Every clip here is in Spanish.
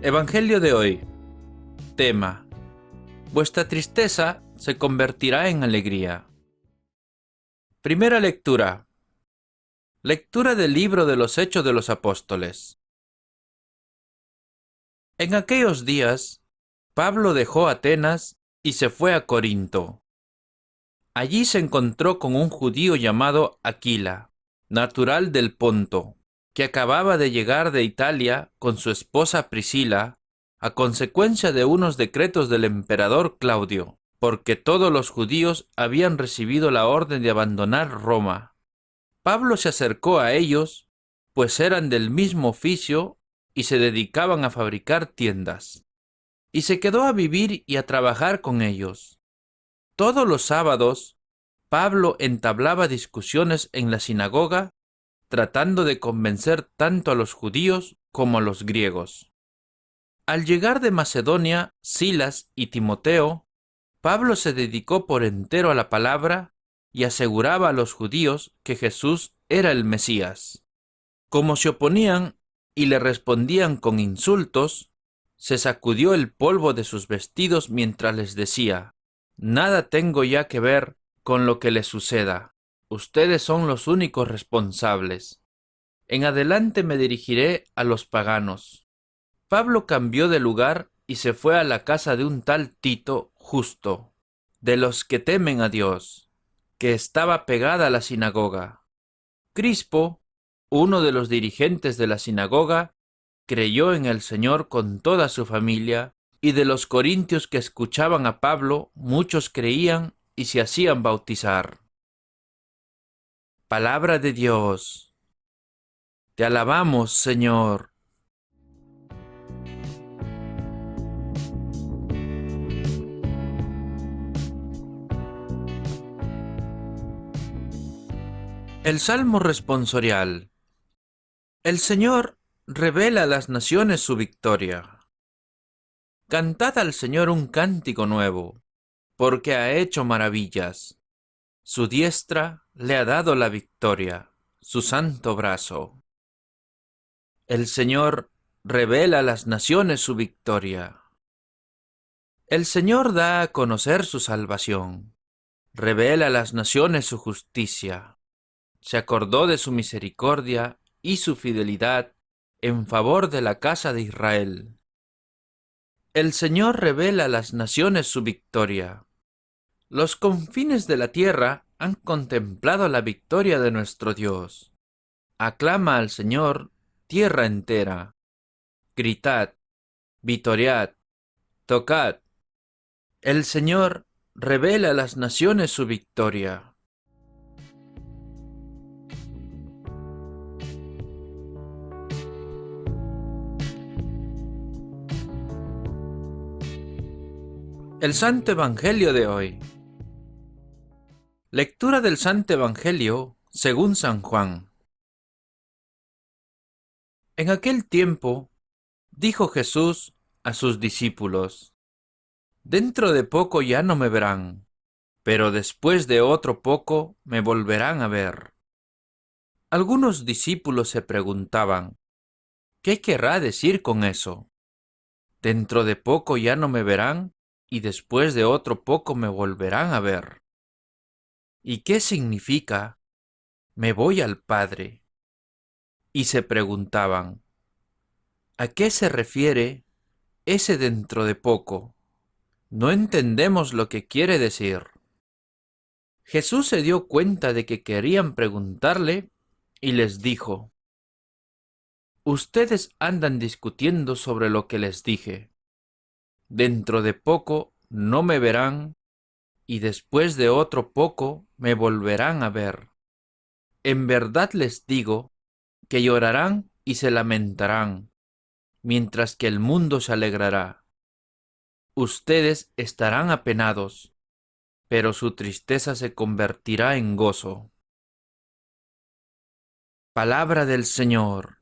Evangelio de hoy. Tema: vuestra tristeza se convertirá en alegría. Primera lectura. Lectura del libro de los Hechos de los Apóstoles. En aquellos días, Pablo dejó Atenas y se fue a Corinto. Allí se encontró con un judío llamado Aquila, natural del Ponto, que acababa de llegar de Italia con su esposa Priscila, a consecuencia de unos decretos del emperador Claudio, porque todos los judíos habían recibido la orden de abandonar Roma. Pablo se acercó a ellos, pues eran del mismo oficio y se dedicaban a fabricar tiendas, y se quedó a vivir y a trabajar con ellos. Todos los sábados, Pablo entablaba discusiones en la sinagoga, tratando de convencer tanto a los judíos como a los griegos. Al llegar de Macedonia, Silas y Timoteo, Pablo se dedicó por entero a la palabra y aseguraba a los judíos que Jesús era el Mesías. Como se oponían y le respondían con insultos, se sacudió el polvo de sus vestidos mientras les decía: «Nada tengo ya que ver con lo que les suceda. Ustedes son los únicos responsables. En adelante me dirigiré a los paganos». Pablo cambió de lugar y se fue a la casa de un tal Tito Justo, de los que temen a Dios, que estaba pegada a la sinagoga. Crispo, uno de los dirigentes de la sinagoga, creyó en el Señor con toda su familia, y de los corintios que escuchaban a Pablo, muchos creían y se hacían bautizar. Palabra de Dios. Te alabamos, Señor. El Salmo responsorial. El Señor revela a las naciones su victoria. Cantad al Señor un cántico nuevo, porque ha hecho maravillas. Su diestra le ha dado la victoria, su santo brazo. El Señor revela a las naciones su victoria. El Señor da a conocer su salvación, revela a las naciones su justicia. Se acordó de su misericordia y su fidelidad en favor de la casa de Israel. El Señor revela a las naciones su victoria. Los confines de la tierra han contemplado la victoria de nuestro Dios. Aclama al Señor, tierra entera. Gritad, vitoriad, tocad. El Señor revela a las naciones su victoria. El Santo Evangelio de hoy. Lectura del Santo Evangelio según San Juan. En aquel tiempo, dijo Jesús a sus discípulos: «Dentro de poco ya no me verán, pero después de otro poco me volverán a ver». Algunos discípulos se preguntaban: «¿Qué querrá decir con eso? Dentro de poco ya no me verán, y después de otro poco me volverán a ver. ¿Y qué significa: me voy al Padre?» Y se preguntaban: ¿a qué se refiere ese dentro de poco? No entendemos lo que quiere decir. Jesús se dio cuenta de que querían preguntarle y les dijo: «Ustedes andan discutiendo sobre lo que les dije. Dentro de poco no me verán, y después de otro poco me volverán a ver. En verdad les digo que llorarán y se lamentarán, mientras que el mundo se alegrará. Ustedes estarán apenados, pero su tristeza se convertirá en gozo». Palabra del Señor.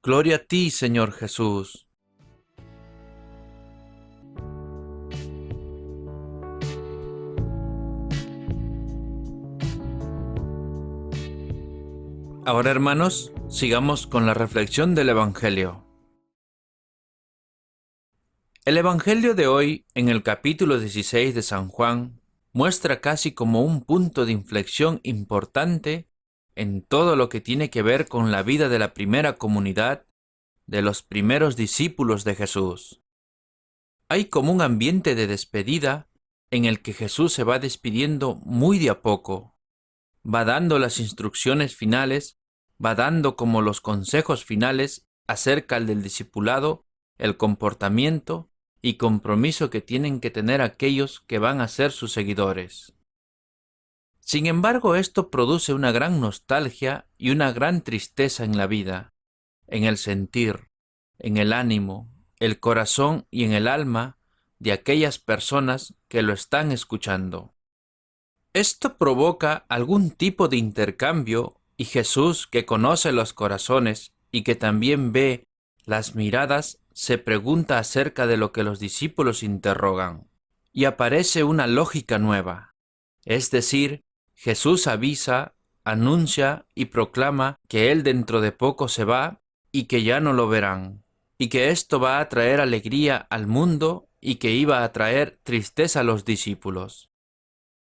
Gloria a ti, Señor Jesús. Ahora, hermanos, sigamos con la reflexión del Evangelio. El Evangelio de hoy, en el capítulo 16 de San Juan, muestra casi como un punto de inflexión importante en todo lo que tiene que ver con la vida de la primera comunidad, de los primeros discípulos de Jesús. Hay como un ambiente de despedida en el que Jesús se va despidiendo muy de a poco, va dando las instrucciones finales, va dando como los consejos finales acerca del discipulado, el comportamiento y compromiso que tienen que tener aquellos que van a ser sus seguidores. Sin embargo, esto produce una gran nostalgia y una gran tristeza en la vida, en el sentir, en el ánimo, el corazón y en el alma de aquellas personas que lo están escuchando. Esto provoca algún tipo de intercambio y Jesús, que conoce los corazones y que también ve las miradas, se pregunta acerca de lo que los discípulos interrogan. Y aparece una lógica nueva. Es decir, Jesús avisa, anuncia y proclama que Él dentro de poco se va y que ya no lo verán, y que esto va a traer alegría al mundo y que iba a traer tristeza a los discípulos.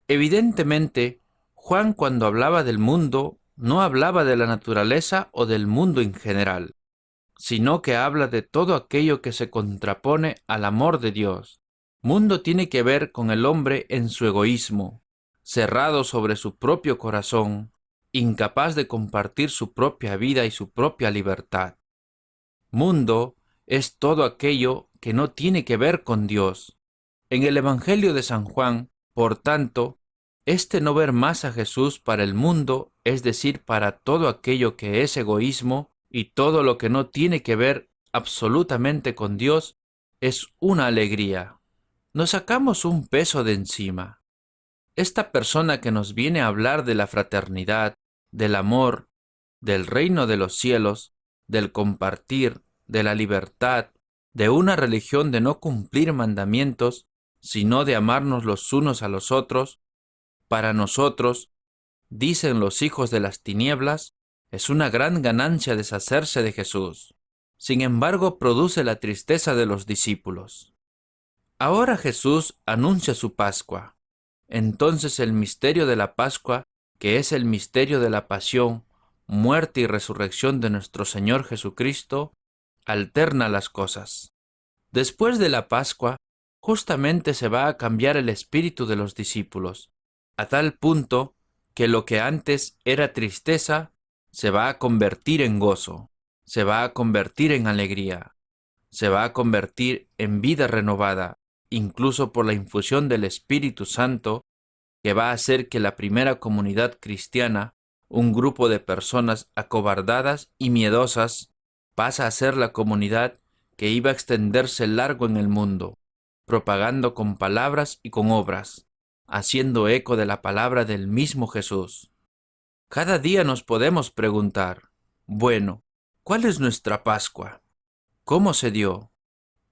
Evidentemente, Juan, cuando hablaba del mundo, no hablaba de la naturaleza o del mundo en general, sino que habla de todo aquello que se contrapone al amor de Dios. Mundo tiene que ver con el hombre en su egoísmo, cerrado sobre su propio corazón, incapaz de compartir su propia vida y su propia libertad. Mundo es todo aquello que no tiene que ver con Dios. En el Evangelio de San Juan, por tanto, este no ver más a Jesús para el mundo, es decir, para todo aquello que es egoísmo y todo lo que no tiene que ver absolutamente con Dios, es una alegría. Nos sacamos un peso de encima. Esta persona que nos viene a hablar de la fraternidad, del amor, del reino de los cielos, del compartir, de la libertad, de una religión de no cumplir mandamientos, sino de amarnos los unos a los otros, para nosotros, dicen los hijos de las tinieblas, es una gran ganancia deshacerse de Jesús. Sin embargo, produce la tristeza de los discípulos. Ahora Jesús anuncia su Pascua. Entonces el misterio de la Pascua, que es el misterio de la pasión, muerte y resurrección de nuestro Señor Jesucristo, alterna las cosas. Después de la Pascua, justamente se va a cambiar el espíritu de los discípulos, a tal punto que lo que antes era tristeza se va a convertir en gozo, se va a convertir en alegría, se va a convertir en vida renovada, incluso por la infusión del Espíritu Santo, que va a hacer que la primera comunidad cristiana, un grupo de personas acobardadas y miedosas, pasa a ser la comunidad que iba a extenderse largo en el mundo, propagando con palabras y con obras, haciendo eco de la palabra del mismo Jesús. Cada día nos podemos preguntar, bueno, ¿cuál es nuestra Pascua? ¿Cómo se dio?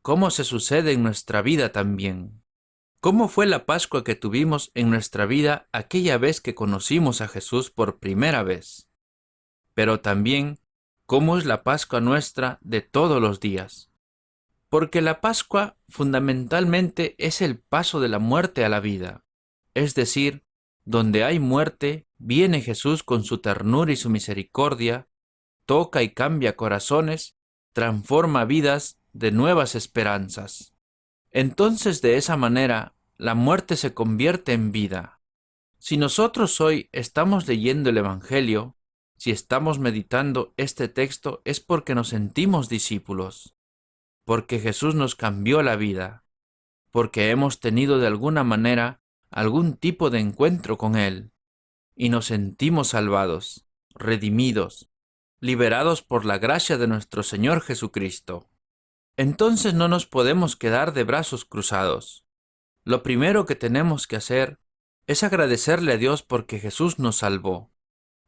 ¿Cómo se sucede en nuestra vida también? ¿Cómo fue la Pascua que tuvimos en nuestra vida aquella vez que conocimos a Jesús por primera vez? Pero también, ¿cómo es la Pascua nuestra de todos los días? Porque la Pascua fundamentalmente es el paso de la muerte a la vida. Es decir, donde hay muerte, viene Jesús con su ternura y su misericordia, toca y cambia corazones, transforma vidas de nuevas esperanzas. Entonces, de esa manera, la muerte se convierte en vida. Si nosotros hoy estamos leyendo el Evangelio, si estamos meditando este texto, es porque nos sentimos discípulos, porque Jesús nos cambió la vida, porque hemos tenido de alguna manera algún tipo de encuentro con Él, y nos sentimos salvados, redimidos, liberados por la gracia de nuestro Señor Jesucristo. Entonces no nos podemos quedar de brazos cruzados. Lo primero que tenemos que hacer es agradecerle a Dios porque Jesús nos salvó,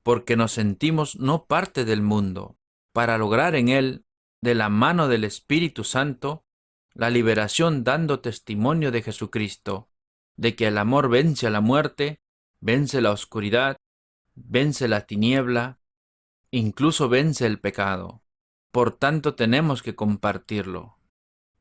porque nos sentimos no parte del mundo, para lograr en Él, de la mano del Espíritu Santo, la liberación dando testimonio de Jesucristo, de que el amor vence a la muerte, vence la oscuridad, vence la tiniebla, incluso vence el pecado. Por tanto tenemos que compartirlo.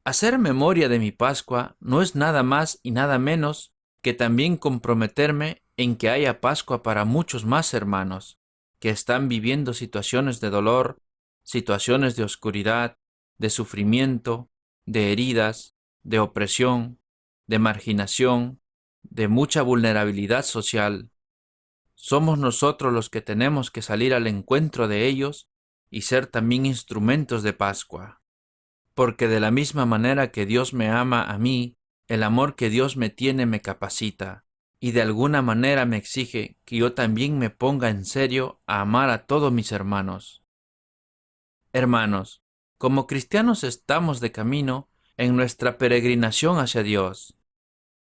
Hacer memoria de mi Pascua no es nada más y nada menos que también comprometerme en que haya Pascua para muchos más hermanos que están viviendo situaciones de dolor, situaciones de oscuridad, de sufrimiento, de heridas, de opresión, de marginación, de mucha vulnerabilidad social. Somos nosotros los que tenemos que salir al encuentro de ellos y ser también instrumentos de Pascua. Porque de la misma manera que Dios me ama a mí, el amor que Dios me tiene me capacita, y de alguna manera me exige que yo también me ponga en serio a amar a todos mis hermanos. Hermanos, como cristianos estamos de camino en nuestra peregrinación hacia Dios.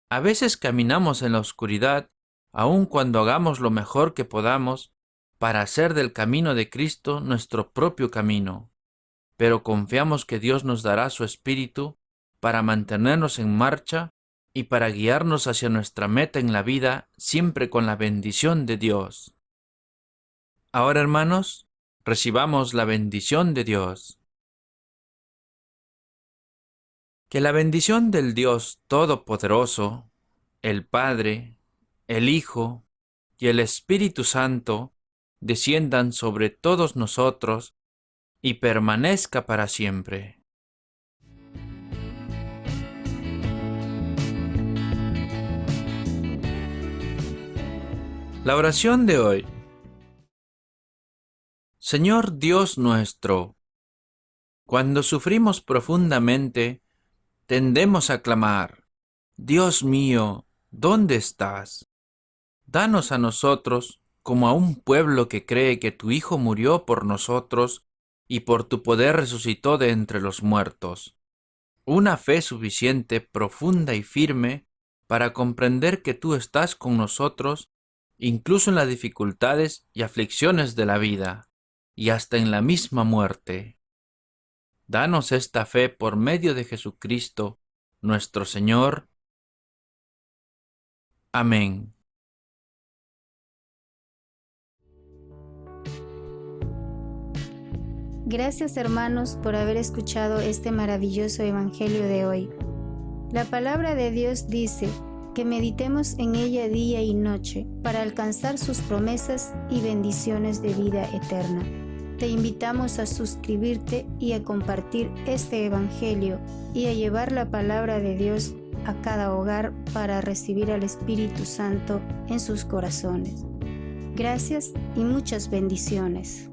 A veces caminamos en la oscuridad, aun cuando hagamos lo mejor que podamos para hacer del camino de Cristo nuestro propio camino, pero confiamos que Dios nos dará su Espíritu para mantenernos en marcha y para guiarnos hacia nuestra meta en la vida, siempre con la bendición de Dios. Ahora, hermanos, recibamos la bendición de Dios. Que la bendición del Dios Todopoderoso, el Padre, el Hijo y el Espíritu Santo desciendan sobre todos nosotros y permanezca para siempre. La oración de hoy. Señor Dios nuestro, cuando sufrimos profundamente, tendemos a clamar: Dios mío, ¿dónde estás? Danos a nosotros, como a un pueblo que cree que tu Hijo murió por nosotros y por tu poder resucitó de entre los muertos, una fe suficiente, profunda y firme para comprender que tú estás con nosotros, incluso en las dificultades y aflicciones de la vida, y hasta en la misma muerte. Danos esta fe por medio de Jesucristo, nuestro Señor. Amén. Gracias, hermanos, por haber escuchado este maravilloso evangelio de hoy. La palabra de Dios dice que meditemos en ella día y noche para alcanzar sus promesas y bendiciones de vida eterna. Te invitamos a suscribirte y a compartir este evangelio y a llevar la palabra de Dios a cada hogar para recibir al Espíritu Santo en sus corazones. Gracias y muchas bendiciones.